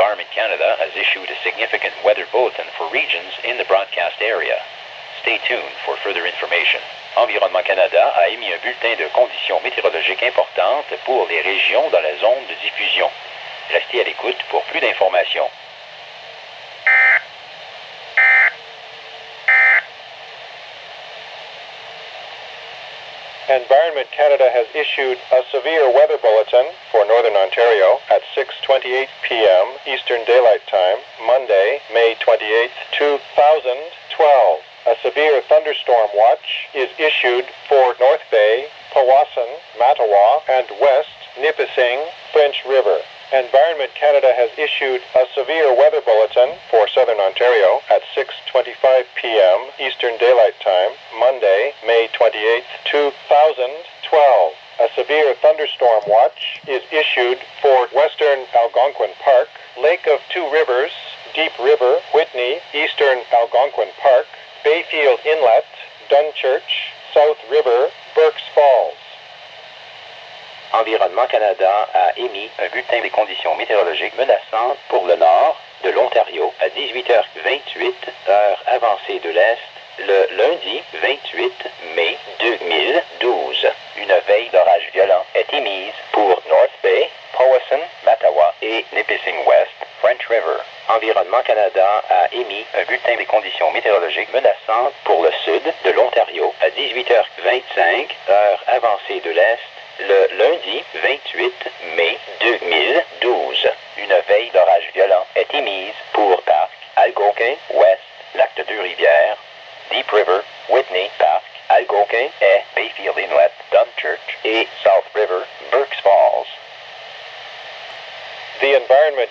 Environment Canada has issued a significant weather bulletin for regions in the broadcast area. Stay tuned for further information. Environnement Canada a émis un bulletin de conditions météorologiques importantes pour les régions dans la zone de diffusion. Restez à l'écoute pour plus d'informations. Environment Canada has issued a severe weather bulletin for Northern Ontario at 6:28 p.m. Eastern Daylight Time, Monday, May 28, 2012. A severe thunderstorm watch is issued for North Bay, Powassan, Mattawa, and West Nipissing, French River. Environment Canada has issued a severe weather bulletin for Southern Ontario at 6:25 p.m. Eastern Daylight Time, Monday, May 28, 2012. A severe thunderstorm watch is issued for Western Algonquin Park, Lake of Two Rivers, Deep River, Whitney, Eastern Algonquin Park, Bayfield Inlet, Dunchurch, South River, Burkes Falls. Environnement Canada a émis un bulletin des conditions météorologiques menaçantes pour le nord de l'Ontario à 18h28, heure avancée de l'Est, le lundi 28 mai 2012. Une veille d'orage violent est émise pour North Bay, Powassan, Mattawa et Nipissing West, French River. Environnement Canada a émis un bulletin des conditions météorologiques menaçantes pour le sud de l'Ontario à 18h25, heure avancée de l'Est, le lundi 28 mai 2012. Une veille d'orage violent est émise pour Parc, Algonquin, West, Lac de Deux-Rivières, Deep River, Whitney, Parc, Algonquin et Bayfield Inlet, Dunchurch et South River, Burkes Falls. The Environment